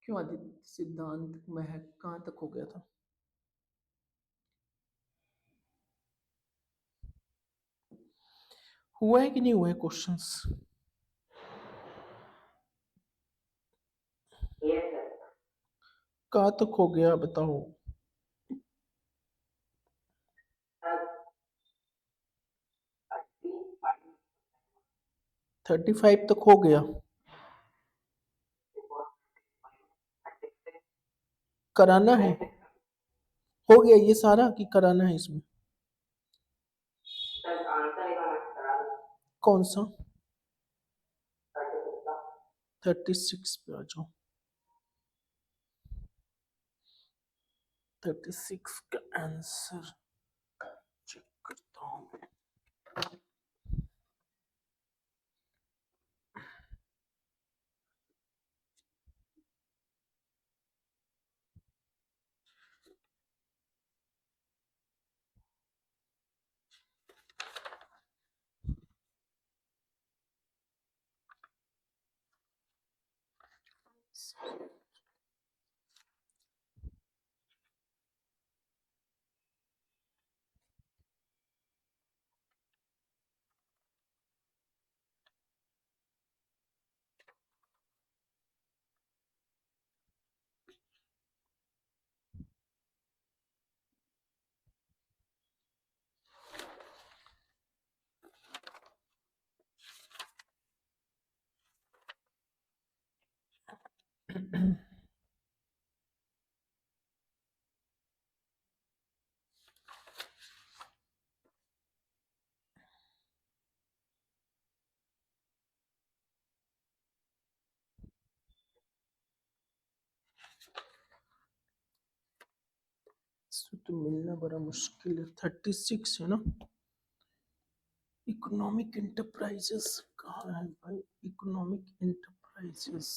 क्यों आदित्य सिद्धांत महक कहाँ तक हो गया था? हुआ है कि नहीं हुआ है क्वेश्चंस? कहाँ तक हो गया बताओ? 35 तक हो गया। कराना है? हो गया ये सारा कि कराना है इसमें? कौन सा? 36 पे आ जाओ। 36 का आंसर चेक करता हूँ मैं। इसमें तो मिलना बड़ा मुश्किल है। 36 है ना? इकोनॉमिक इंटरप्राइजेस कहाँ है भाई? इकोनॉमिक इंटरप्राइजेस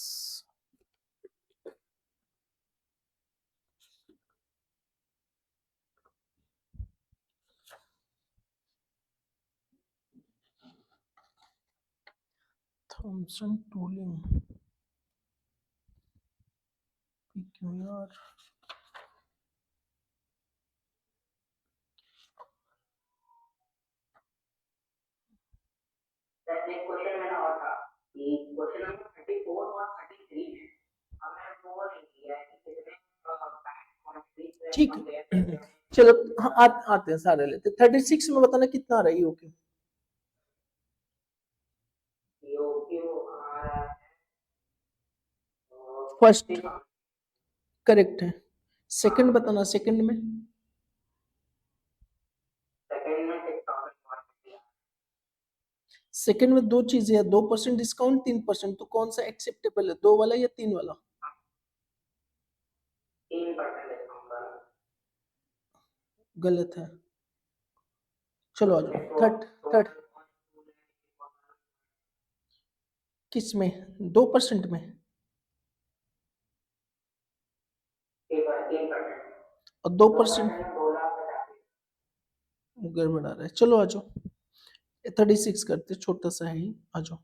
थॉमसन टूलिंग क्यों यार? ठीक है चलो हाँ, आते हैं सारे लेते। 36 में बताना कितना आ रहा है ओके? फर्स्ट करेक्ट है। सेकंड बताना, सेकंड में। सेकंड में दो चीजें है, 2% डिस्काउंट 3%, तो कौन सा एक्सेप्टेबल है, 2 वाला या 3 वाला? गलत है। चलो आ जाओ। थर्ड थर्ड किस में? 2% में और 2% गड़बड़ा रहा है। चलो आ जाओ। 36 करते, छोटा सा है ही, आ जाओ।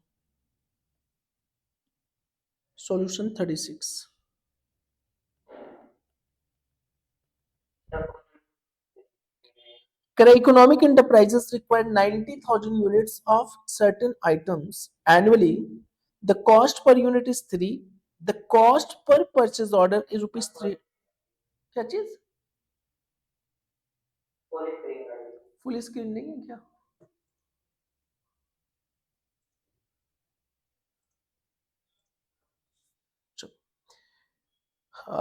Solution 36। Economic enterprises require 90,000 units of certain items annually. The cost per unit is 3. The cost per purchase order is rupees 3. क्या चीज? फुल स्क्रीन नहीं है क्या?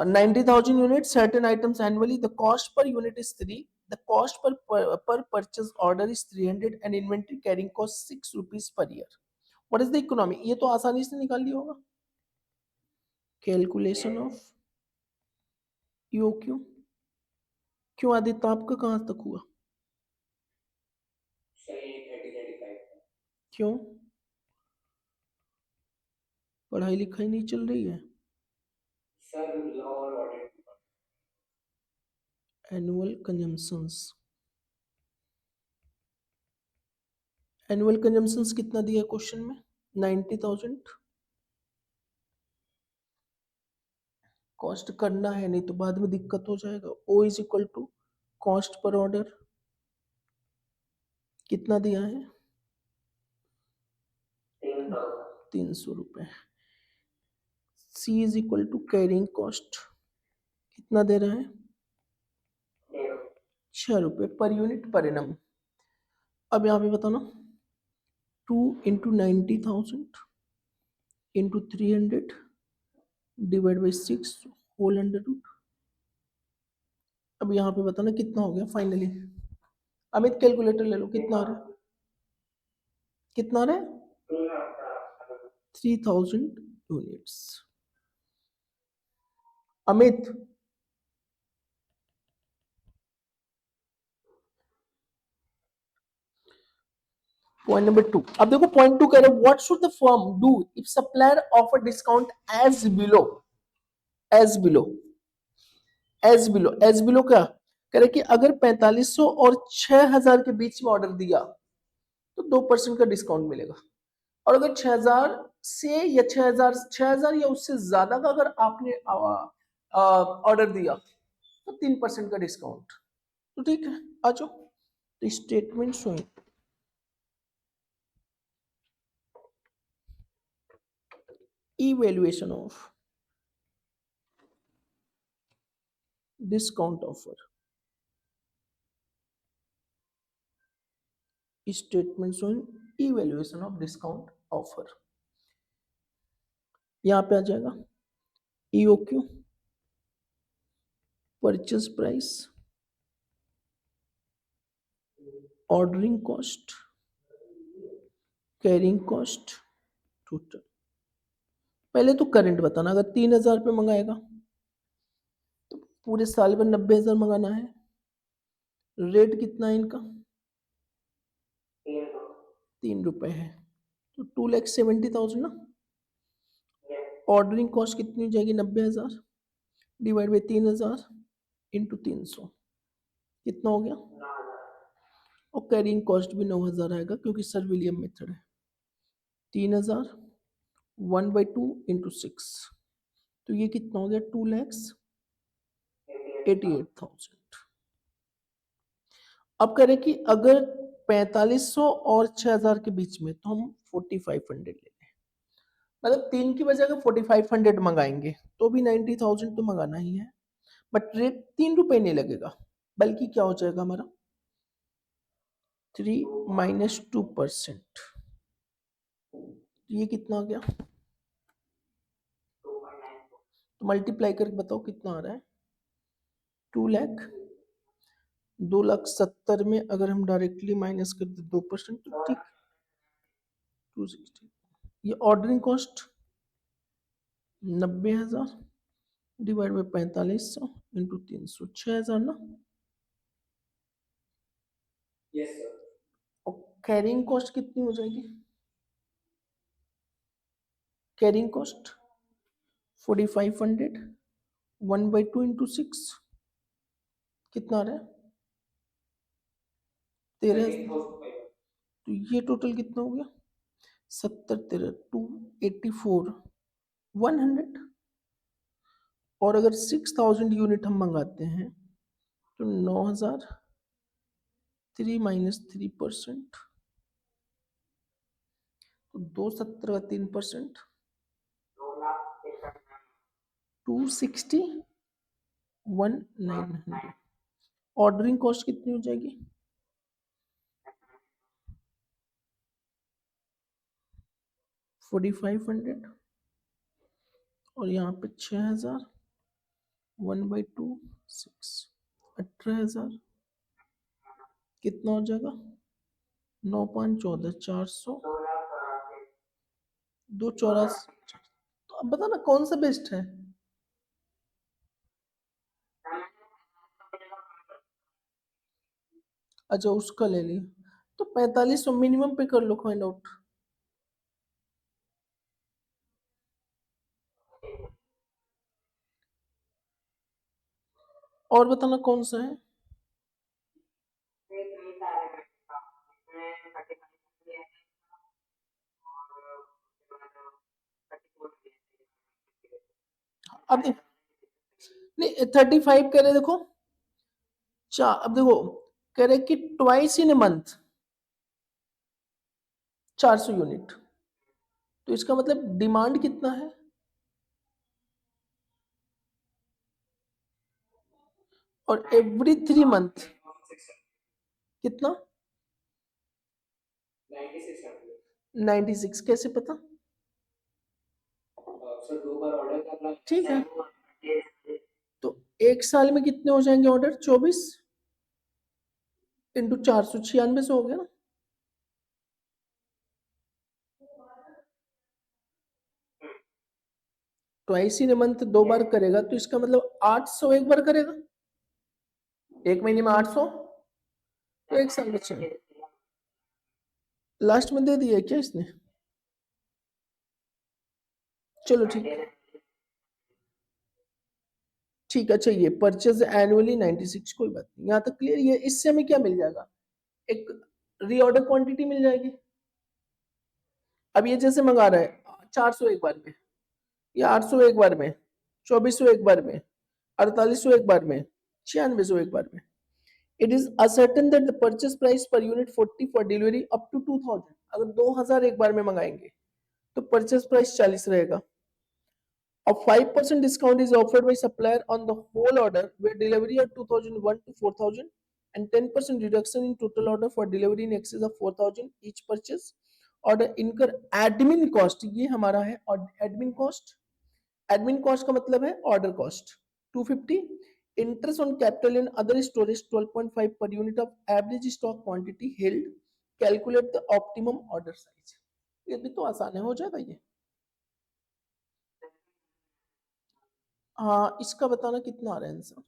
90,000 units, certain items annually. The cost per unit is 3. The cost per purchase order is 300 and inventory carrying cost 6 rupees per year. What is the economy? ये तो आसानी से निकाल लिया होगा। Calculation of EOQ. क्यों आदित्य आपका कहाँ तक हुआ? क्यों? पढ़ाई लिखाई नहीं चल रही है? एनुअल कंजम्पशंस, एनुअल कंजम्पशंस कितना दिया क्वेश्चन में? 90,000। कॉस्ट करना है, नहीं तो बाद में दिक्कत हो जाएगा। O is equal to cost per order, कितना दिया है? 300 रुपये। C is equal to carrying cost, कितना दे रहा है? 6 रुपये पर यूनिट पर एनम। अब यहाँ पे बताना, 2 × 90,000 into 300 divide by 6 whole under root. अब यहाँ पे बताना कितना हो गया फाइनली। अमित कैलकुलेटर ले लो, कितना आ रहा है? कितना आ रहा है? 3000 यूनिट्स। Amit, point number 2। अब देखो पॉइंट 2 कह रहे हैं what should the firm do if supplier offer discount as below. As below, as below, as below क्या कह रहे कि अगर 4500 और 6000 के बीच में ऑर्डर दिया तो 2% का डिस्काउंट मिलेगा, और अगर 6000 से या 6000 या उससे ज्यादा का अगर आपने ऑर्डर दिया तो 3% का डिस्काउंट। तो ठीक है, आ जाओ। तो statement showing evaluation of discount offer, statement showing evaluation of discount offer। यहां पे आ जाएगा EOQ, purchase price, ordering cost, carrying cost, total. पहले तो करंट बताना, अगर 3000 पे मंगाएगा तो पूरे साल में 90,000 मंगाना है। रेट कितना है इनका? 3 रुपए है, तो 2,70,000 ना। ऑर्डरिंग कॉस्ट कितनी हो जाएगी? 90,000 डिवाइड बाई 3000 इंटू 300, कितना हो गया? और कैरिंग कॉस्ट भी 9,000 आएगा क्योंकि सर विलियम मेथड है। 3000 1/2 इंटू 6, तो ये कितना हो गया? 2,88,000। अब कह रहे कि अगर 4500 और 6000 के बीच में तो हम 4500 ले लें, मतलब 3 की बजाय अगर 4500 मंगाएंगे तो भी 90,000 तो मंगाना ही है, बट रेट 3 रुपए नहीं लगेगा, बल्कि क्या हो जाएगा हमारा? 3 माइनस 2%। ये कितना आ गया? तो मल्टीप्लाई करके बताओ कितना आ रहा है? 2 लाख। 2,70,000 में अगर हम डायरेक्टली माइनस कर दे 2% तो ठीक, 260। ये ordering cost 90,000 divide by 4500 into 300, 6,000 ना। Yes sir. और कैरिंग कॉस्ट कितनी हो जाएगी? कैरिंग कॉस्ट 4500 1/2 इंटू 6, कितना आ रहा है? 13,000। तो ये टोटल कितना हो गया? 70 13 284 100। और अगर 6,000 यूनिट हम मंगाते हैं तो 9,000, 3 माइनस 3%, तो 270 का 3%, 260 1900। ऑर्डरिंग कॉस्ट कितनी हो जाएगी? 4,500, और यहाँ पे 6,000 1/2 6, 18,000, कितना हो जाएगा? 9 5 14 400, 284। तो अब बताना कौन सा बेस्ट है? अच्छा उसका ले लिया, तो 4500 मिनिमम पे कर लो, फाइंड आउट। और बताना कौन सा है? अब देख, नहीं 35 कह रहे, देखो अब देखो कह रहे कि twice in a month 400 unit, तो इसका मतलब डिमांड कितना है, और एवरी 3 मंथ कितना, 96, कैसे पता, ठीक है, तो एक साल में कितने हो जाएंगे ऑर्डर, 24 इंटू 496 से हो गया ना, ट्वाइस इन मंथ 2 बार करेगा, तो इसका मतलब 800 एक बार करेगा, एक महीने में 800, तो एक साल में 6, लास्ट में दे दिया क्या इसने, चलो ठीक है, ठीक है, चाहिए परचेज एनुअली 96, कोई बात नहीं, यहाँ तक क्लियर, ये इससे हमें क्या मिल जाएगा, एक रीऑर्डर क्वांटिटी मिल जाएगी। अब ये जैसे मंगा रहा है 400 एक बार में, या 800 एक बार में, 2400 एक बार में, 4800 एक बार में, 9600 एक बार में, it is ascertain that the purchase price per unit 40 for delivery up to 2000, अगर 2000 एक बार में मंगाएंगे तो परचेस प्राइस 40 रहेगा। A 5% discount is offered by supplier on the whole order where delivery at 2001 to 4000, and 10% reduction in total order for delivery in excess of 4000 each purchase order incur admin cost, ये हमारा है, और admin cost का मतलब है order cost 250, interest on capital and other storage 12.5 per unit of average stock quantity held, calculate the optimum order size, ये भी तो आसान है, हो जाएगा ये। हाँ, इसका बताना कितना आ रहा है आंसर,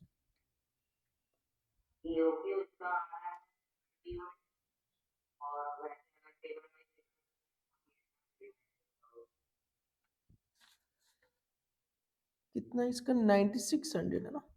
कितना इसका 9600 है ना,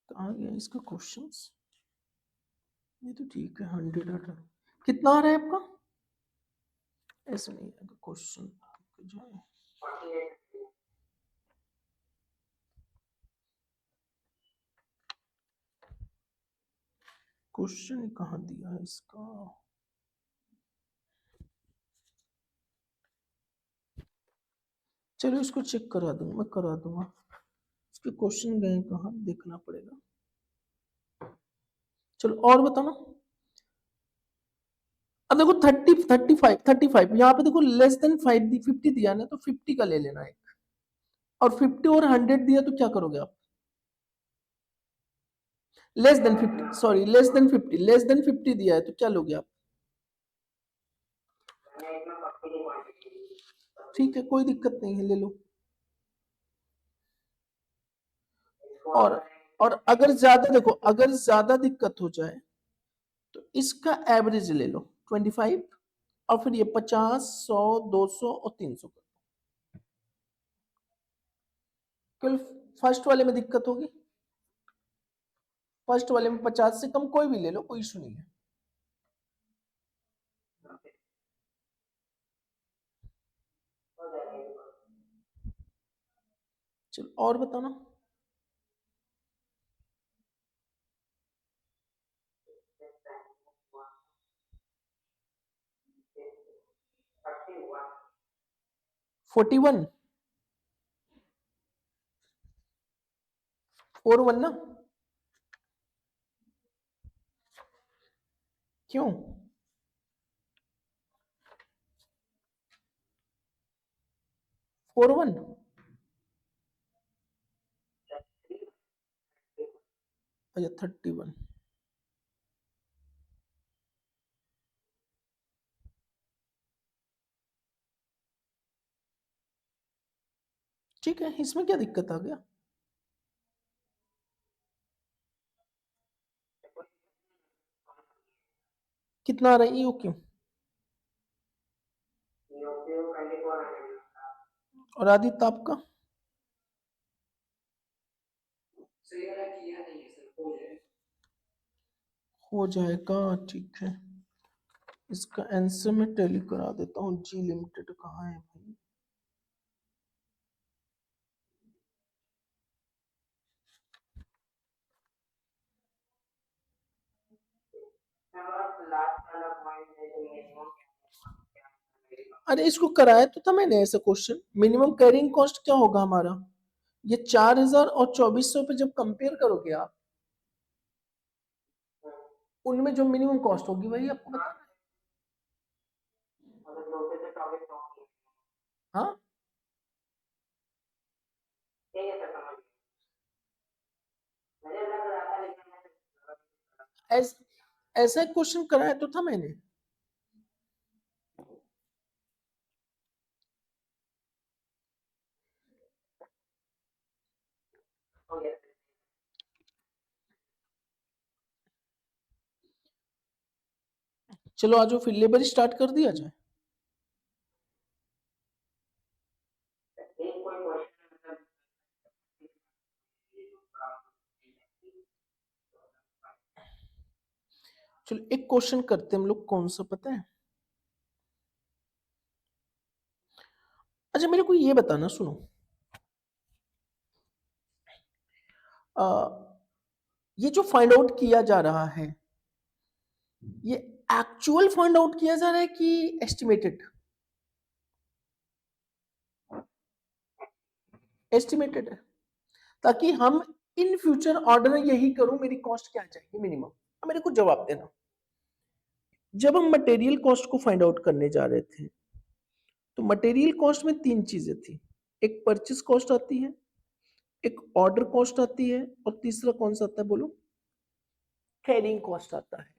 कहाँ गया इसका क्वेश्चंस, ये तो ठीक है 100 ऑर्डर, कितना आ रहा है आपका, ऐसे नहीं है क्वेश्चन जाए, क्वेश्चन कहाँ दिया है इसका, चलो इसको चेक करा दूंगा, मैं करा दूंगा, इसके क्वेश्चन गए कहाँ देखना पड़ेगा, चलो और बताना। अब देखो 35 यहाँ पे देखो लेस देन 50 दिया ना, तो 50 का ले लेना एक, और 50 और 100 दिया तो क्या करोगे आप, less than 50, sorry less than 50 दिया है तो क्या लोगे आप, ठीक है कोई दिक्कत नहीं है, ले लो, और और अगर ज्यादा देखो, अगर ज्यादा दिक्कत हो जाए तो इसका एवरेज ले लो 25, और फिर ये 50, 100, 200 और 300 का, केवल फर्स्ट वाले में दिक्कत होगी, फर्स्ट वाले में 50 से कम कोई भी ले लो, कोई इशू नहीं है। चलो और बताना। 41, 41 ना, क्यों, 41, अच्छा 31, ठीक है, इसमें क्या दिक्कत आ गया, कितना आ रहा है ईओ क्यों, और आदित्य आपका? हो जाएगा, ठीक है। इसका आंसर मैं टैली करा देता हूँ। जी लिमिटेड कहाँ है भाई? अरे इसको कराया तो था मैंने ऐसा क्वेश्चन। मिनिमम कैरिंग कॉस्ट क्या होगा हमारा? ये 4000 और 2400 पे जब कंपेयर करोगे आप, उनमें जो मिनिमम कॉस्ट होगी वही आपको बताना है। हाँ, ऐसा क्वेश्चन कराया तो था मैंने। चलो आज फिर लेबर स्टार्ट कर दिया जाए। चलो एक क्वेश्चन करते हैं हम लोग, कौन सा पता है? अच्छा मेरे को ये बताना, सुनो। आ, ये जो फाइंड आउट किया जा रहा है, ये एक्चुअल फाइंड आउट किया जा रहा है कि एस्टिमेटेड? एस्टिमेटेड है, ताकि हम इन फ्यूचर ऑर्डर यही करूं, मेरी कॉस्ट क्या चाहिए मिनिमम। अब मेरे को जवाब देना। जब हम मटेरियल कॉस्ट को फाइंड आउट करने जा रहे थे, तो मटेरियल कॉस्ट में तीन चीजें थी। एक परचेस कॉस्ट आती है, एक ऑर्डर कॉस्ट आती है, और तीसरा कौन सा आता है बोलो? कैरिंग कॉस्ट आता है।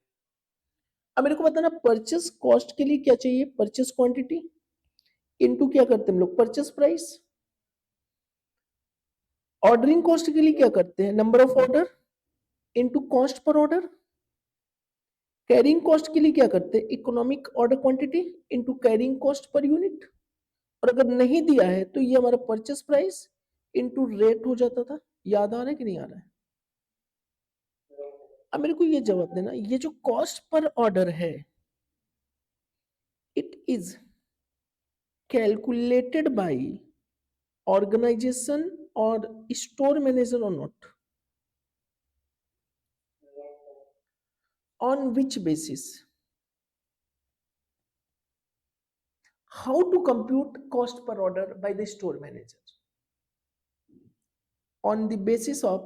अब मेरे को बताना, परचेस कॉस्ट के लिए क्या चाहिए? परचेस क्वांटिटी इनटू क्या करते हैं हम लोग? Purchase price. ऑर्डरिंग कॉस्ट के लिए क्या करते हैं? Number of order into cost per order. Carrying cost के लिए क्या करते हैं? Economic order quantity into carrying cost per unit. और अगर नहीं दिया है तो ये हमारा परचेस प्राइस इनटू रेट हो जाता था। याद आ रहा है कि नहीं आ रहा है? अब मेरे को ये जवाब देना, ये जो कॉस्ट पर ऑर्डर है, it is calculated by organization or store manager or not? On which basis? How to compute cost per order by the store manager? On the basis of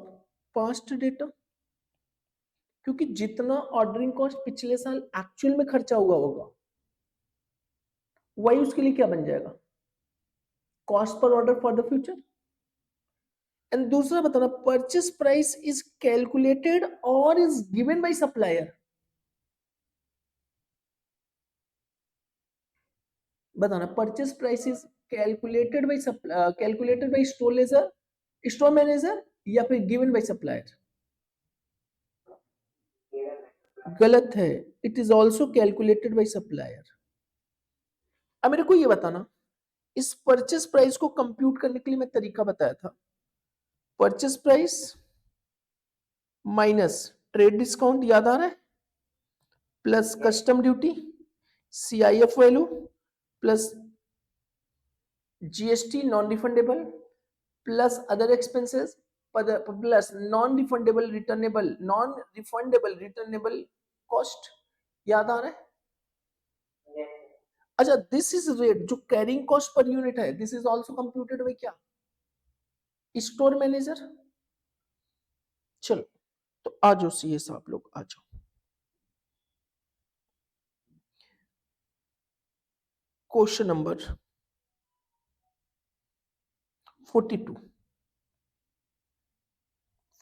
past data। क्योंकि जितना ordering cost पिछले साल actual में खर्चा हुआ होगा, वही उसके लिए क्या बन जाएगा? Cost per order for the future. And दूसरा बताना, परचेस प्राइस इज कैलकुलेटेड और इज गिवन बाय सप्लायर। बताना, purchase price is calculated by store manager या फिर गिवन बाय सप्लायर? गलत है, it is also calculated by supplier. अब मेरे को ये बताना, इस परचेस प्राइस को कंप्यूट करने के लिए मैं तरीका बताया था। Purchase price minus trade discount, याद आ रहा है? Plus custom duty, CIF value, plus GST non refundable, plus other expenses, plus non refundable returnable cost. याद आ रहा है? अच्छा, दिस इज रेट जो कैरिंग कॉस्ट पर यूनिट है, this is also computed by क्या? Store manager. चलो तो आ जाओ सीए साहब लोग, आ जाओ। Question number 42।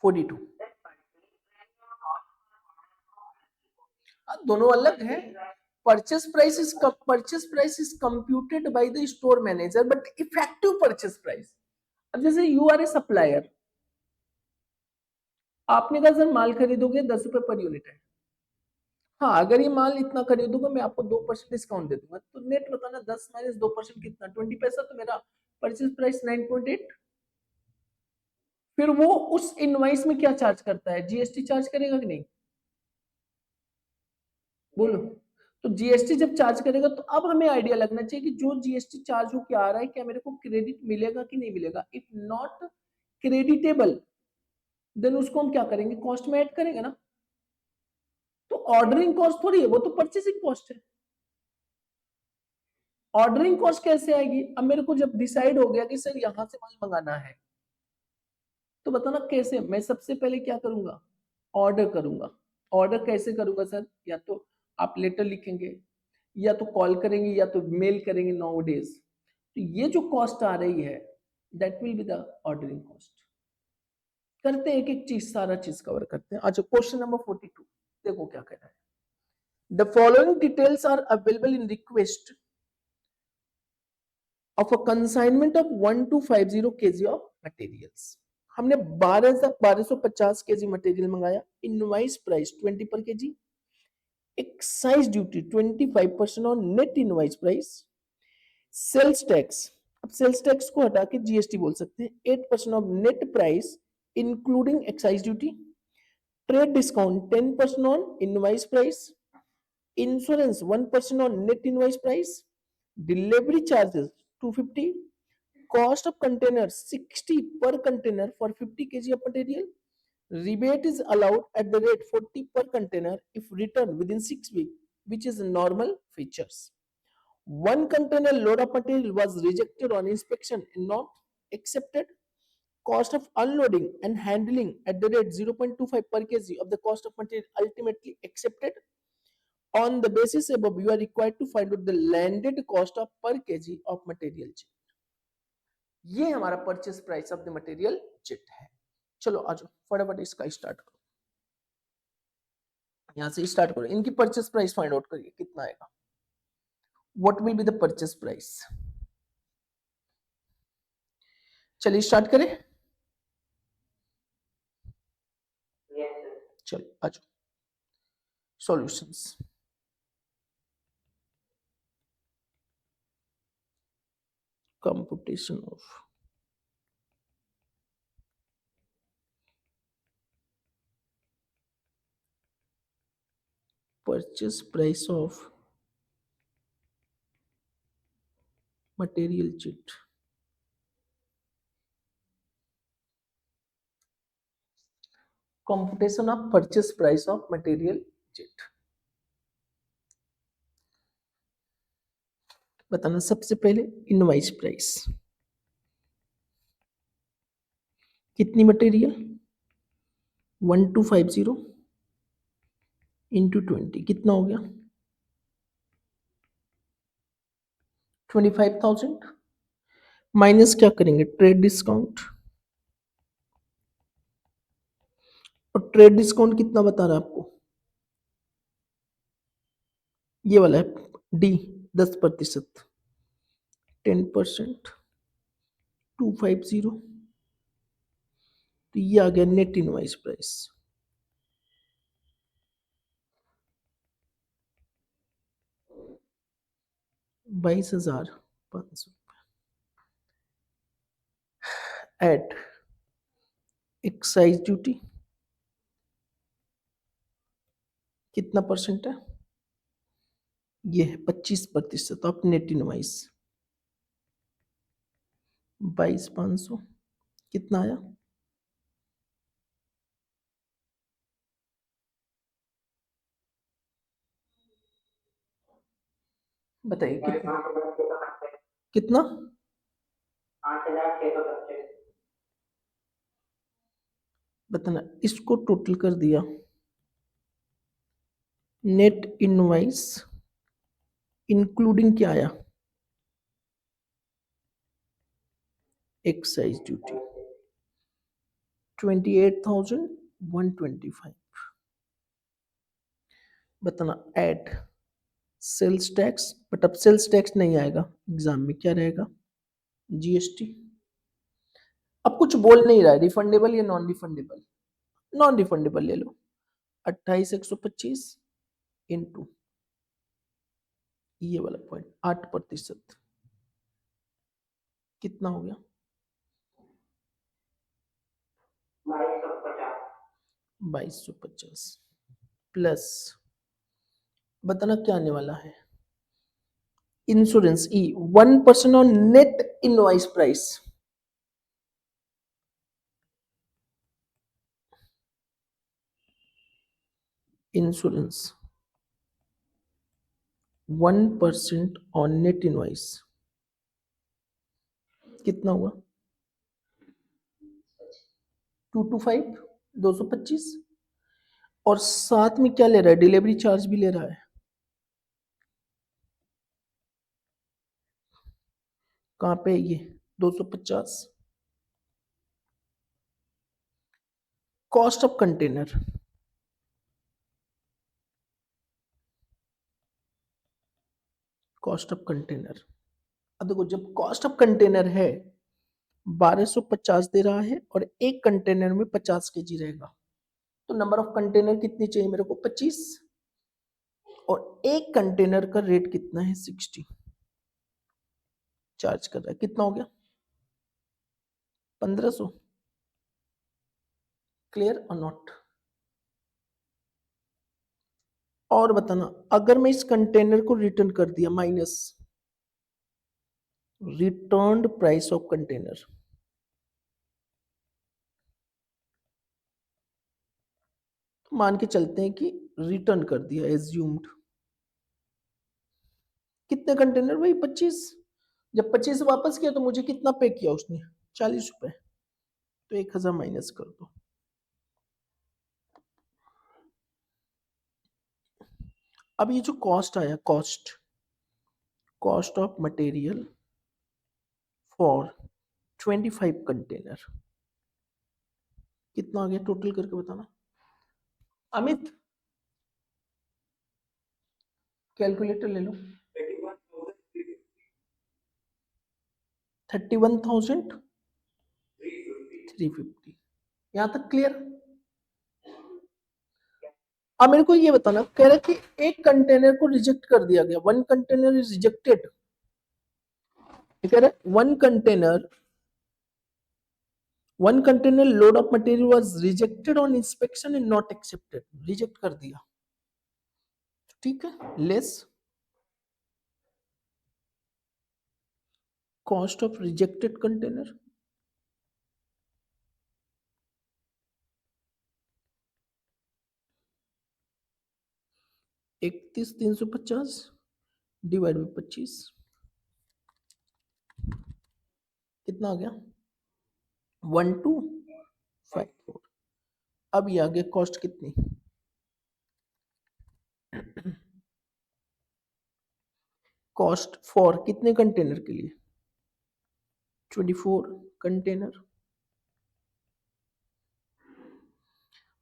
42 दोनों अलग है। Purchase price is computed by the store manager, but effective purchase price. अब जैसे यू आर ए सप्लायर, आपने कहा सर माल खरीदोगे 10 रुपए पर यूनिट है। हाँ, अगर ये माल इतना खरीदोगे मैं आपको 2% डिस्काउंट दे दूंगा। तो नेट बताना, 10 माइनस 2% कितना? 20 पैसा। तो मेरा परचेज प्राइस 9.8। फिर वो उस इनवाइस में क्या चार्ज करता है, जीएसटी चार्ज करेगा कि नहीं, बोलो। तो जीएसटी जब चार्ज करेगा तो अब हमें आइडिया लगना चाहिए कि जो जीएसटी चार्ज होकर आ रहा है क्या मेरे को क्रेडिट मिलेगा कि नहीं मिलेगा। इफ नॉट क्रेडिटेबल देन उसको हम क्या करेंगे, कॉस्ट में ऐड करेंगे ना। तो ऑर्डरिंग कॉस्ट थोड़ी है, वो तो परचेसिंग कॉस्ट है। ऑर्डरिंग कॉस्ट कैसे आएगी, अब मेरे को जब डिसाइड हो गया कि सर यहां से माल मंगाना है, तो बताना कैसे। मैं सबसे पहले क्या करूंगा, ऑर्डर करूंगा। ऑर्डर कैसे करूंगा सर, या तो आप लेटर लिखेंगे, या तो कॉल करेंगे, या तो मेल करेंगे नाउ डेज। तो ये जो कॉस्ट आ रही है that will be the ordering cost. करते हैं एक एक चीज, सारा चीज कवर करते हैं। अच्छा, क्वेश्चन नंबर 42 देखो क्या कह रहा है। The following details are available in request of a consignment of 1250 kg of materials। हमने 1250 kg मटेरियल मंगाया। Invoice price 20 per kg, excise duty 25% on net invoice price, sales tax, अब सेल्स टैक्स को हटा के जीएसटी बोल सकते हैं, 8% of net price including excise duty, trade discount 10% on invoice price, insurance 1% on net invoice price, delivery charges 250, cost of container 60 per container for 50 kg of material, rebate is allowed at the rate 40 per container if returned within 6 weeks, which is normal features. One container load of material was rejected on inspection and not accepted. Cost of unloading and handling at the rate 0.25 per kg of the cost of material ultimately accepted. On the basis above, you are required to find out the landed cost of per kg of material chit। ये हमारा purchase price of the material chit है। चलो आ जाओ फटाफट इसका start करो, यहां से स्टार्ट करो। इनकी परचेस प्राइस फाइंड आउट करिए कितना आएगा। What will be the purchase price. चलिए स्टार्ट करें। चलो आ जाओ, solutions. Computation of purchase price of material chit। computation of purchase price of material chit। बताना सबसे पहले इनवाइस प्राइस कितनी मटेरियल 1250 इंटू 20 कितना हो गया 25,000। माइनस क्या करेंगे ट्रेड डिस्काउंट, और ट्रेड डिस्काउंट कितना बता रहा है आपको, ये वाला है डी 10%, 10% 250, तो ये आ गया net invoice price 22,500। At excise duty कितना परसेंट है, ये है 25%। आप नेट इनवाइस 22,500 कितना आया, बताइए कितना कितना 8,625 बताना। इसको टोटल कर दिया, नेट इनवाइस इंक्लूडिंग क्या आया एक्साइज ड्यूटी 28,125। बताना ऐड सेल्स टैक्स, बट अब सेल्स टैक्स नहीं आएगा एग्जाम में, क्या रहेगा जीएसटी। अब कुछ बोल नहीं रहा है रिफंडेबल या नॉन रिफंडेबल, नॉन रिफंडेबल ले लो 28,125 इंटू ये वाला पॉइंट 8%। कितना हो गया? 2250 प्लस, बताना क्या आने वाला है? Insurance E 1% on net invoice price, insurance 1% on net invoice कितना हुआ? 225, 225। और साथ में क्या ले रहा है? डिलीवरी चार्ज भी ले रहा है। कहाँ पे है ये? 250 cost of container, cost of container. अब देखो, जब कॉस्ट ऑफ कंटेनर है 1250 दे रहा है और एक कंटेनर में 50 kg रहेगा, तो नंबर ऑफ कंटेनर कितनी चाहिए मेरे को? 25। और एक कंटेनर का रेट कितना है? 60 चार्ज कर रहा है। कितना हो गया? 1500। क्लियर और नॉट? और बताना, अगर मैं इस कंटेनर को रिटर्न कर दिया, minus returned price of container, तो मान के चलते हैं कि रिटर्न कर दिया, एज्यूम्ड। कितने कंटेनर भाई? 25। जब 25 वापस किया तो मुझे कितना पे किया उसने? 40 रुपए। तो 1000 माइनस कर दो। अब ये जो कॉस्ट आया, cost, cost of material for 25 container, कितना आ गया टोटल करके बताना। अमित, कैलकुलेटर ले लो। 31,350। यहाँ तक क्लियर? अब मेरे को ये बताना, कह रहा है कि एक कंटेनर को रिजेक्ट कर दिया गया, वन कंटेनर इज रिजेक्टेड। कह रहा है one container load of material was rejected on inspection and not accepted, reject कर दिया। ठीक है, less cost of rejected container, इकतीस 350 डिवाइड बाई 25, कितना आ गया? 1254। अब ये आगे कॉस्ट कितनी? कॉस्ट फॉर कितने कंटेनर के लिए? 24 कंटेनर।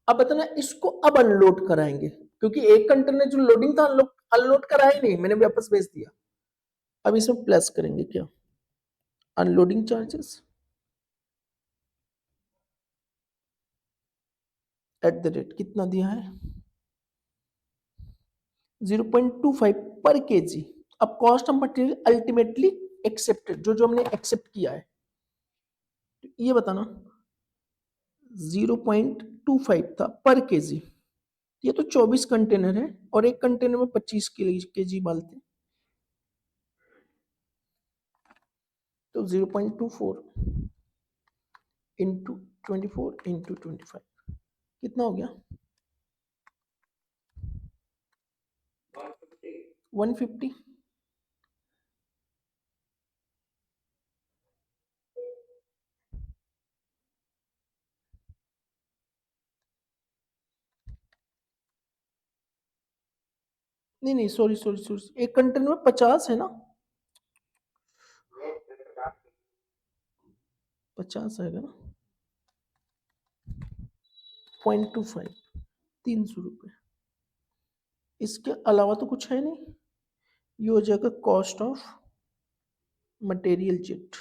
अब बताना, इसको अब अनलोड कराएंगे, क्योंकि एक कंटेनर जो लोडिंग था अनलोड कराया नहीं, मैंने वापस भेज दिया। अब इसमें प्लस करेंगे क्या? Unloading charges at the rate कितना दिया है? 0.25 पर केजी। अब cost of material ultimately accepted, जो जो हमने एक्सेप्ट किया है, तो ये बताना 0.25 था पर केजी। ये तो 24 कंटेनर है और एक कंटेनर में 25 केजी डालते हैं, तो 0.24 इंटू 24 इंटू 25 कितना हो गया? 150। नहीं नहीं, सॉरी सॉरी सॉरी, एक कंटेनर में 50 है ना? 50 आएगा ना? 0.25, 300 रुपये। इसके अलावा तो कुछ है नहीं। ये हो जाएगा कॉस्ट ऑफ मटेरियल चिट,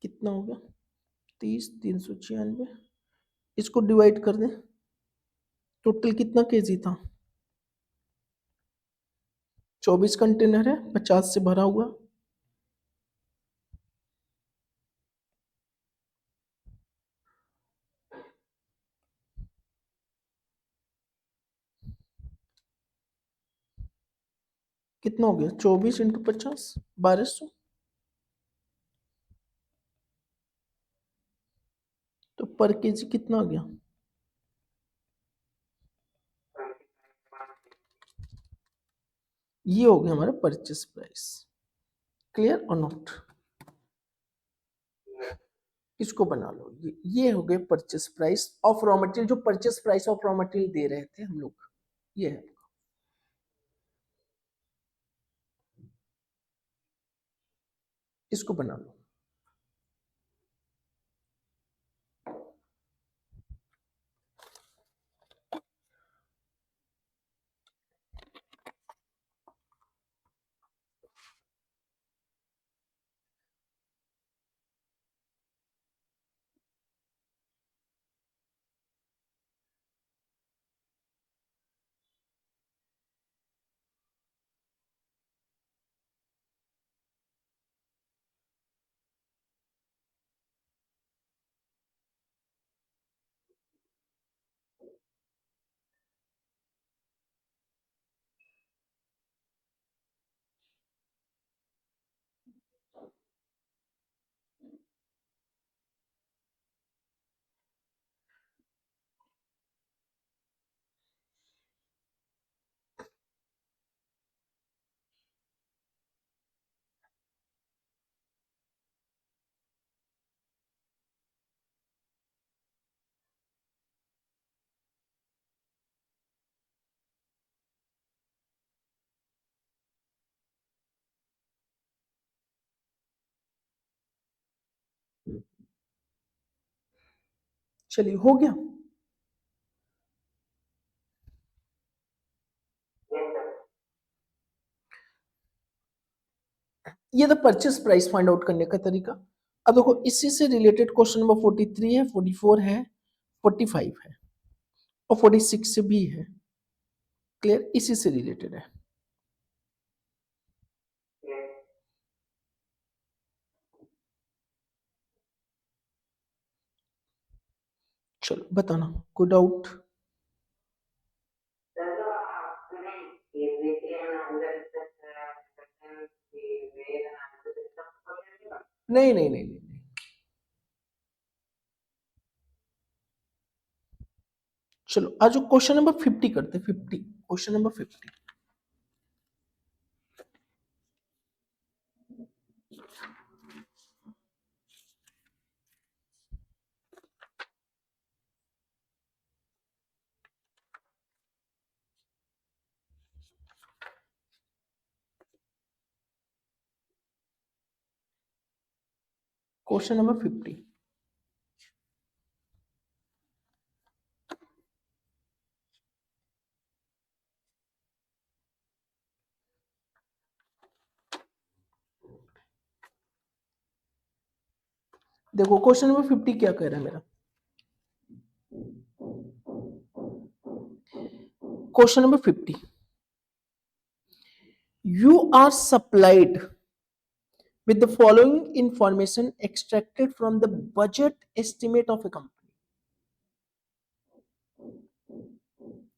कितना हो गया? 30, 396। इसको डिवाइड कर दें, टोटल कितना केजी था? 24 कंटेनर है, 50 से भरा हुआ, कितना हो गया? 24 × 50, 1200। तो पर केजी कितना हो गया? ये हो गया हमारा परचेस प्राइस। क्लियर और नॉट? इसको बना लो, ये हो गए purchase price of raw material, जो purchase price of raw material दे रहे थे हम लोग, ये है। इसको बना लो। चलिए, हो गया। ये तो परचेस प्राइस फाइंड आउट करने का तरीका। अब देखो, इसी से रिलेटेड क्वेश्चन नंबर 43 है, 44 है, 45 है और 46 से भी है। क्लियर? इसी से रिलेटेड है। चलो बताना, कोई डाउट? नहीं नहीं नहीं नहीं। चलो आज क्वेश्चन नंबर 50 करते, 50, क्वेश्चन नंबर 50। Question number 50। देखो क्वेश्चन नंबर 50 क्या कह रहा है मेरा। Question number 50, you are supplied with the following information extracted from the budget estimate of a company.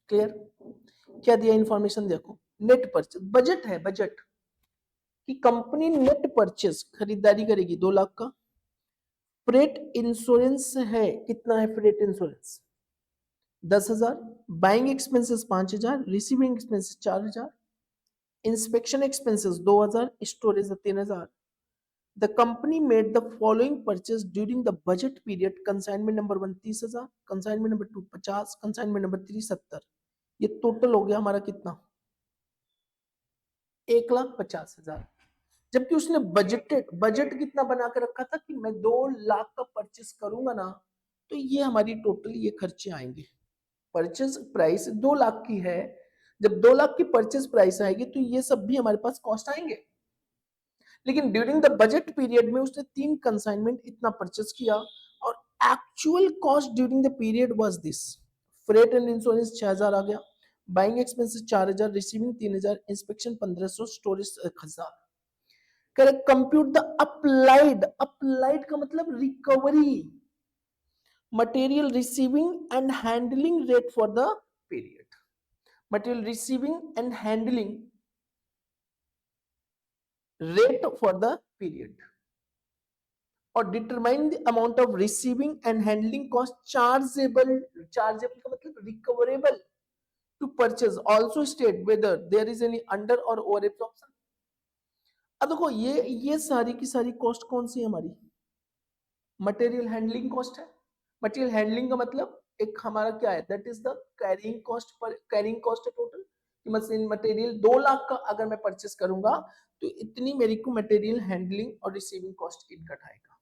Clear? क्या दिया इंफॉर्मेशन? देखो, नेट परचेज, बजट है, बजट कि कंपनी नेट परचेज खरीदारी करेगी 2 लाख का। फ्रेट इंश्योरेंस है, कितना है freight insurance? 10,000। Buying expenses 5,000, receiving expenses 4,000, inspection expenses 2,000, storage 3,000। The company made the following purchase during the budget period: consignment number 1 30,000, consignment number 2 50, consignment number 3 70। ये total हो गया हमारा कितना? 1,50,000। जबकि उसने बजटेड, बजट कितना बना के रखा था कि मैं 2 लाख का परचेस करूंगा ना, तो ये हमारी टोटल ये खर्चे आएंगे। परचेस प्राइस 2 लाख की है, जब 2 लाख की परचेस प्राइस आएगी तो ये सब भी हमारे पास कॉस्ट आएंगे। लेकिन ड्यूरिंग द बजट पीरियड में उसने 3 कंसाइनमेंट इतना परचेस किया, और actual cost during the period was this: freight and insurance 6,000 आ गया, buying expenses 4,000, receiving 3,000, inspection 1,500, storage 1,000। Correct? Compute the applied, applied का मतलब recovery, material receiving end handling rate for the period. Material receiving end handling rate for the period, और determine the amount of receiving and handling cost chargeable का मतलब recoverable to purchase, also state whether there is any under or over absorption. अब देखो ये सारी की सारी cost कौन सी है हमारी, मटेरियल हैंडलिंग कॉस्ट है। मटेरियल हैंडलिंग का मतलब एक हमारा क्या है, that is the carrying cost, पर कैरिंग कॉस्ट है टोटल, कि मशीन मटेरियल 2 लाख का अगर मैं परचेस करूंगा तो इतनी मेरी को मटेरियल हैंडलिंग और रिसीविंग कॉस्ट इनकट आएगा।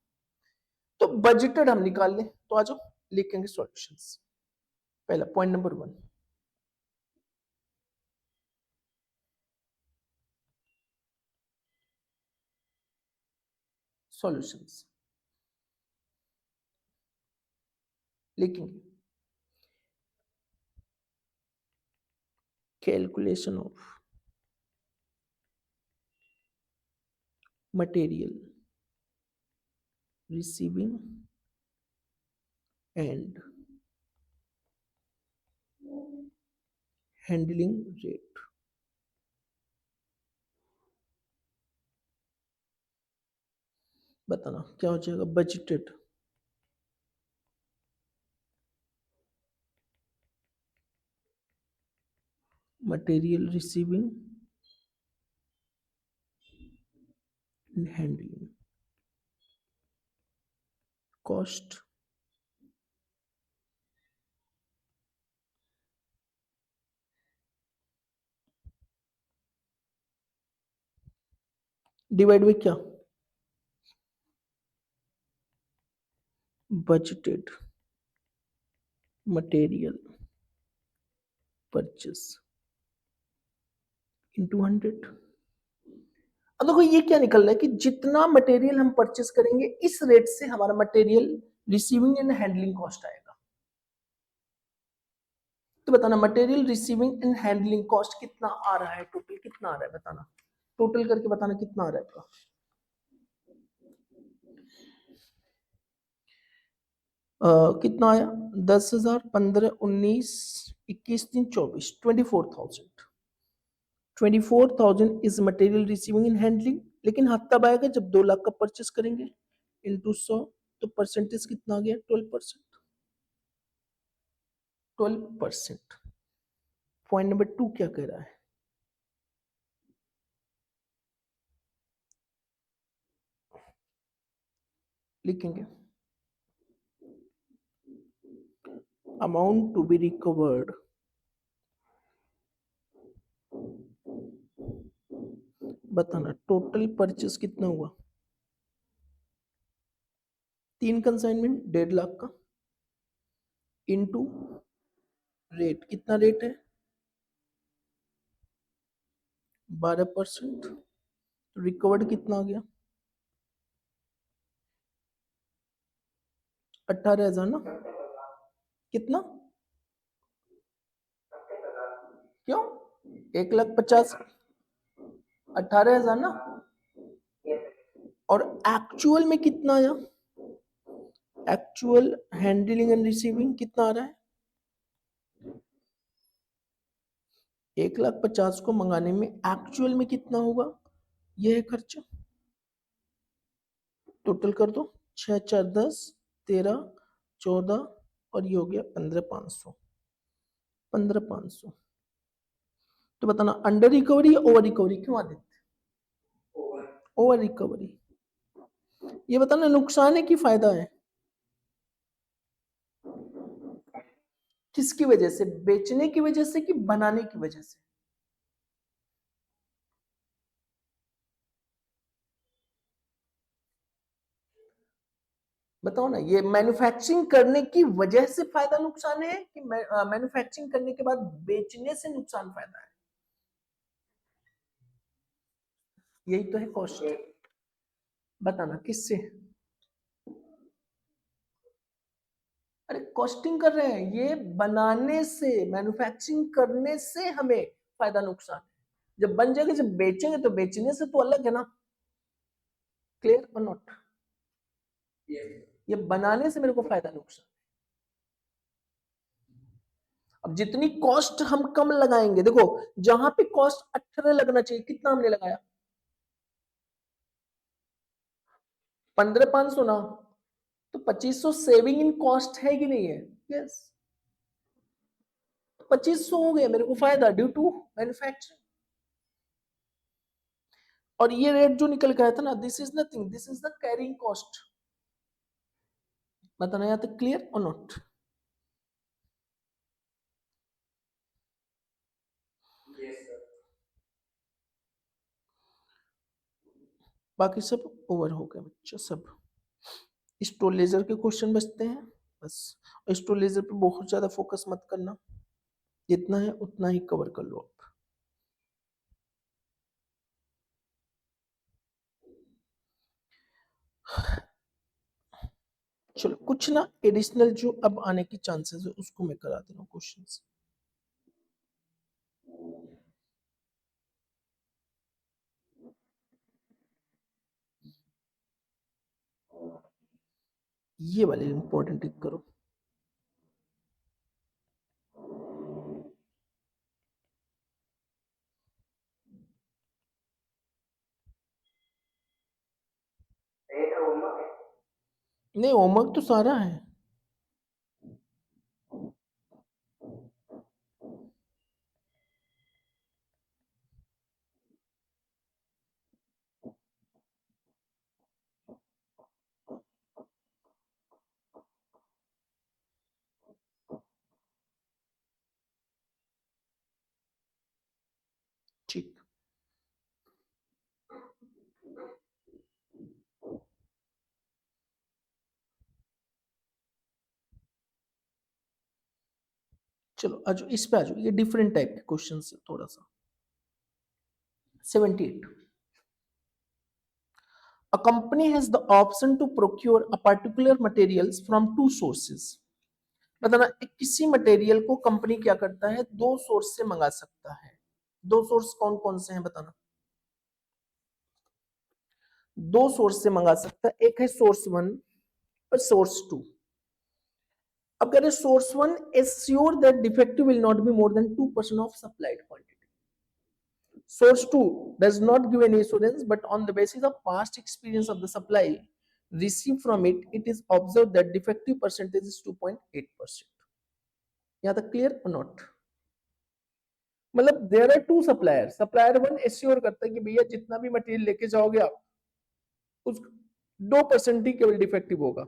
तो बजटेड हम निकाल लें, तो आ जाओ लिखेंगे सॉल्यूशंस। पहला पॉइंट नंबर 1, सॉल्यूशंस लिखेंगे, calculation of material receiving and handling rate। बताना क्या हो जाएगा, budgeted material receiving end handling cost divide by क्या, बजटेड मटेरियल परचेस इनटू 100। अब देखो ये क्या निकल रहा है कि जितना मटेरियल हम परचेस करेंगे इस रेट से हमारा material receiving end handling cost आएगा। तो बताना material receiving end handling cost कितना आ रहा है, टोटल कितना आ रहा है, बताना टोटल करके बताना कितना आ रहा है आपका। कितना आया, 10,000, 15, 19, 21, 3, 24, 24,000। 24,000 is material receiving end handling, लेकिन हाथ तब आएगा जब 2 लाख का परचेस करेंगे इंटू 100, तो परसेंटेज कितना आ गया, 12%। 12%। पॉइंट नंबर 2 क्या कह रहा है, लिखेंगे अमाउंट टू बी रिकवर्ड बताना टोटल परचेस कितना हुआ, 3 कंसाइनमेंट 1.5 लाख का, इनटू रेट, कितना रेट है 12%, तो रिकवर्ड कितना आ गया 18,000 ना, कितना, क्यों 1,50,000, 18,000 ना, और एक्चुअल में कितना आया, एक्चुअल हैंडलिंग एंड रिसीविंग कितना आ रहा है, 1,50,000 को मंगाने में एक्चुअल में कितना होगा, यह है खर्चा। टोटल कर दो, 6 4 10, 13, 14, और ये हो गया 15,500, 15,500। तो बताना अंडर रिकवरी या ओवर रिकवरी, क्यों आदित्य, ओवर रिकवरी। ये बताना नुकसान है कि फायदा है, किसकी वजह से, बेचने की वजह से कि बनाने की वजह से, बताओ ना, ये मैन्युफैक्चरिंग करने की वजह से फायदा नुकसान है कि मैन्युफैक्चरिंग करने के बाद बेचने से नुकसान फायदा है, यही तो है कॉस्ट। बताना किससे, अरे कॉस्टिंग कर रहे हैं, ये बनाने से मैन्युफैक्चरिंग करने से हमें फायदा नुकसान है, जब बन जाएगा जब बेचेंगे तो बेचने से तो अलग है ना, क्लियर और नॉट, ये बनाने से मेरे को फायदा नुकसान। अब जितनी कॉस्ट हम कम लगाएंगे, देखो जहां पे कॉस्ट 18 लगना चाहिए, कितना हमने लगाया 15,500 ना, तो 2500 सेविंग इन कॉस्ट है कि नहीं है? यस, 2500 हो गया मेरे को फायदा ड्यू टू मैन्युफैक्चरिंग। और ये रेट जो निकल के आया था ना, this is nothing, this is the carrying cost. बताना यहाँ तक क्लियर और नॉट? बाकी सब ओवर हो गया बच्चा सब। स्टोलेजर के क्वेश्चन बचते हैं बस। और स्टोलेजर पे बहुत ज्यादा फोकस मत करना, जितना है उतना ही कवर कर लो आप। चलो कुछ ना एडिशनल जो अब आने की चांसेस है उसको मैं करा दे रहा हूँ क्वेश्चंस। ये वाले इंपॉर्टेंट टिक करो। नहीं, होमवर्क तो सारा है। ठीक, चलो आज इस पे आ जाओ, ये डिफरेंट टाइप के क्वेश्चन है थोड़ा सा। 78, a company has the option to procure a particular materials from two sources। बताना किसी मटेरियल को कंपनी क्या करता है, दो सोर्स से मंगा सकता है। दो सोर्स कौन कौन से हैं बताना? दो सोर्स से मंगा सकता है, एक है सोर्स वन और सोर्स टू। अब कह रहे source one assure that defective will not be more than 2% of supplied quantity. Source 2 does not give any assurance, but on the basis of past experience of the supply received from it, it is observed that defective percentage is 2.8%। यहाँ तक clear और not? मतलब there are two supplier, supplier one assure करता है कि भैया जितना भी मटेरियल लेके जाओगे आप, उस 2% ही केवल डिफेक्टिव होगा।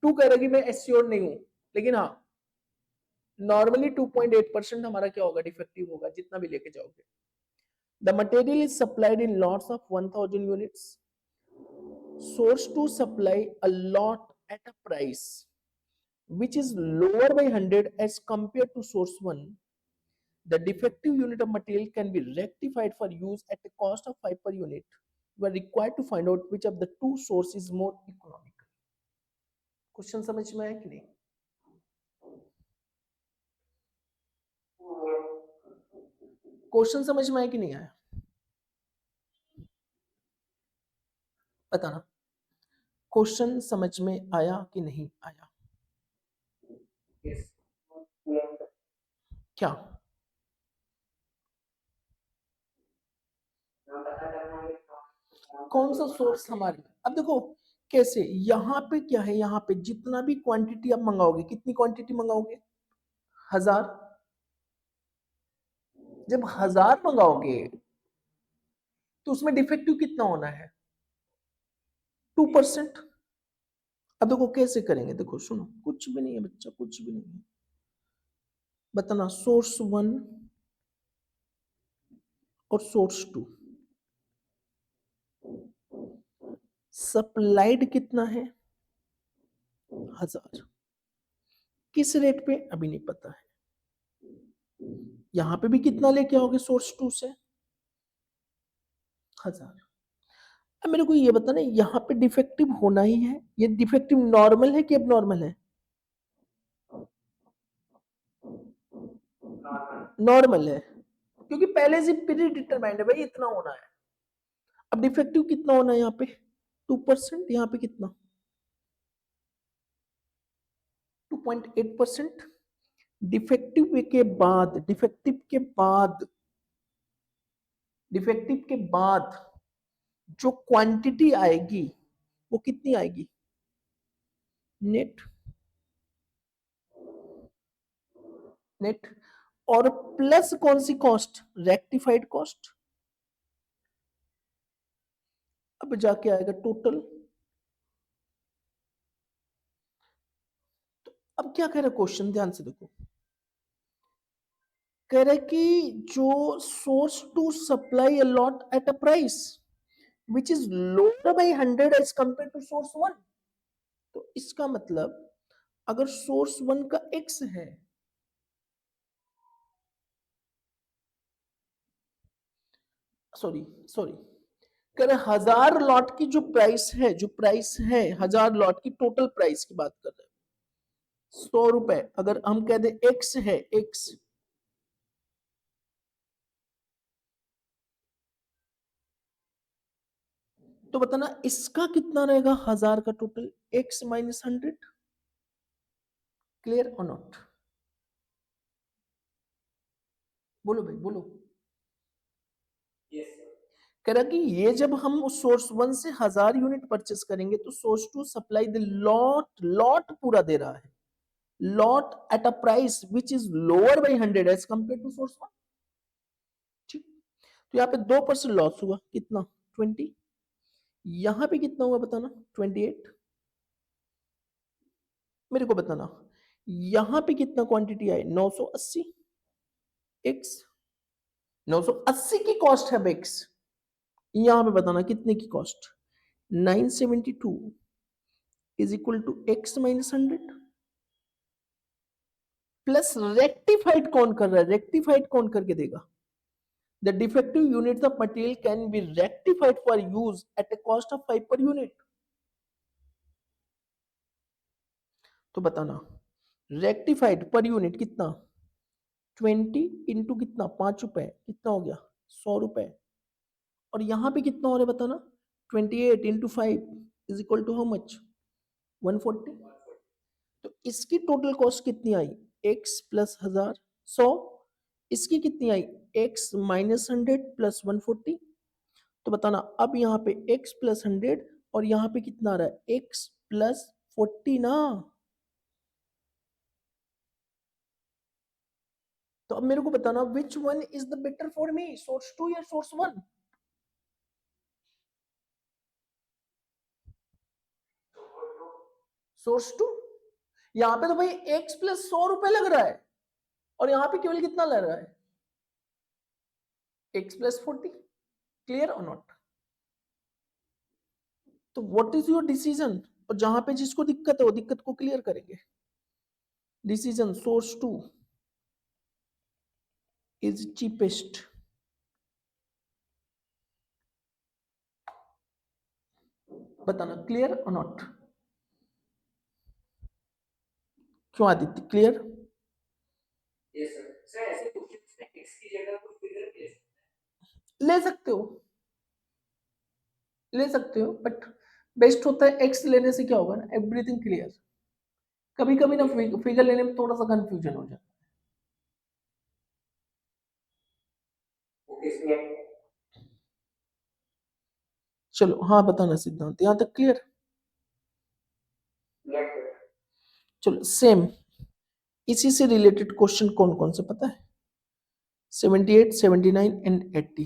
टू कह रहा है कि मैं एश्योर नहीं हूं, लेकिन हाँ नॉर्मली 2.8% हमारा क्या होगा, डिफेक्टिव होगा जितना भी लेके जाओगे। The material is supplied in lots of 1000 units. Source 2 supply a lot at a price which is lower by 100 as compared to source 1. The defective unit of material can be rectified for use at a cost of 5 per unit. You are required to find out which of the two sources is more economical। Question समझ में आया कि नहीं? Question समझ में आया कि नहीं आया? बताना, क्वेश्चन समझ में आया कि नहीं आया? क्या? कौन सा सोर्स हमारे में? अब देखो कैसे, यहाँ पे क्या है, यहाँ पे जितना भी क्वांटिटी आप मंगाओगे, कितनी क्वांटिटी मंगाओगे? 1000। जब 1000 मंगाओगे तो उसमें डिफेक्टिव कितना होना है? 2%। अब देखो कैसे करेंगे, देखो सुनो, कुछ भी नहीं है बच्चा, कुछ भी नहीं है। बताना सोर्स वन और सोर्स टू सप्लाइड कितना है? 1000। किस रेट पे अभी नहीं पता है। यहां पे भी कितना लेके आओगे सोर्स टू से? 1000। अब मेरे को ये बताना, यहाँ पे डिफेक्टिव होना ही है, ये डिफेक्टिव नॉर्मल है कि अब नॉर्मल है? नॉर्मल है, क्योंकि पहले से प्री डिटरमाइंड है भाई इतना होना है। अब डिफेक्टिव कितना होना है यहाँ पे? 2%। यहाँ पे कितना? 2.8%। डिफेक्टिव के बाद, डिफेक्टिव के बाद जो क्वांटिटी आएगी वो कितनी आएगी नेट, नेट। और प्लस कौन सी कॉस्ट, रेक्टिफाइड कॉस्ट। अब जाके आएगा टोटल। अब क्या कह रहा है क्वेश्चन, ध्यान से देखो, कह रहा है कि जो source two supply a lot at a price which is lower by 100 as compare to source one. तो इसका मतलब अगर सोर्स वन का एक्स है, सॉरी सॉरी, कह रहे 1000 लॉट की जो प्राइस है, जो प्राइस है 1000 लॉट की टोटल प्राइस की बात कर रहे हैं 100 रुपए, अगर हम कह दे एक्स है एक्स, तो बताना इसका कितना रहेगा 1000 का टोटल, एक्स माइनस 100। क्लियर और नॉट, बोलो भाई बोलो। कह रहा कि ये जब हम उस सोर्स वन से 1000 यूनिट परचेस करेंगे तो source two supply the lot, lot पूरा दे रहा है, lot at a price which is lower by 100 as compare to source one. ठीक, तो यहाँ पे 2% लॉस हुआ, कितना 20, यहां पे कितना हुआ बताना 28, मेरे को बताना यहां पे कितना क्वांटिटी आई 980 एक्स, 980 की कॉस्ट है एक्स, यहां पे बताना कितने की cost 972 is equal to X minus 100 plus rectified कौन कर रहा है, रेक्टिफाइड कौन करके देगा, the defective unit of material can be rectified for use at a cost of 5 per unit. तो बताना रेक्टिफाइड पर यूनिट कितना 20 इंटू कितना 5 रुपए, कितना हो गया 100 रुपए, और यहां पे कितना हो रहा है बताना 28 into 5 is equal to how much 140। तो इसकी टोटल कॉस्ट कितनी आई x प्लस 1000 100, इसकी कितनी आई x माइनस 100 प्लस 140। तो बताना अब यहाँ पे x प्लस 100 और यहाँ पे कितना आ रहा है x प्लस 40 ना। तो अब मेरे को बताना which one is the better for me, source two या सोर्स वन। सोर्स टू, यहाँ पे तो भाई x प्लस 100 रुपए लग रहा है और यहाँ पे केवल कितना लग रहा है x प्लस 40। क्लियर और नॉट, तो व्हाट इज योर डिसीजन, और जहां पे जिसको दिक्कत है वो दिक्कत को क्लियर करेंगे। Decision source two is cheapest, बताना क्लियर और नॉट। क्यों आदित्य क्लियर, ले सकते हो, ले सकते हो, बट बेस्ट होता है एक्स लेने से क्या होगा ना एवरीथिंग क्लियर। कभी कभी ना फिगर लेने में थोड़ा सा कंफ्यूजन हो जाता है। चलो हाँ बताना सिद्धांत यहाँ तक क्लियर। चलो सेम इसी से रिलेटेड क्वेश्चन कौन कौन से पता है 78 79 एंड 80।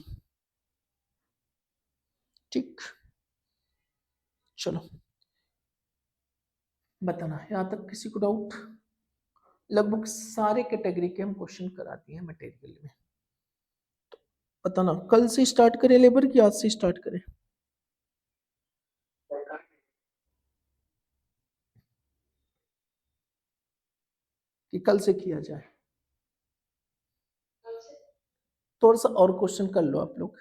ठीक, चलो बताना यहाँ तक किसी को डाउट। लगभग सारे कैटेगरी के हम क्वेश्चन करा दिए हैं मटेरियल में। बताना कल से स्टार्ट करें लेबर की आज से स्टार्ट करें, कि कल से किया जाए। थोड़ा सा और क्वेश्चन कर लो आप लोग,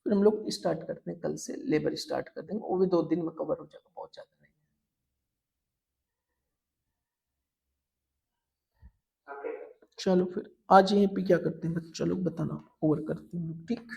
फिर हम लोग स्टार्ट करते हैं, कल से लेबर स्टार्ट कर देंगे, वो भी 2 दिन में कवर हो जाएगा, बहुत ज्यादा नहीं। चलो फिर आज यहीं पे क्या करते हैं बच्चों लोग, बताना ओवर करते हैं ठीक।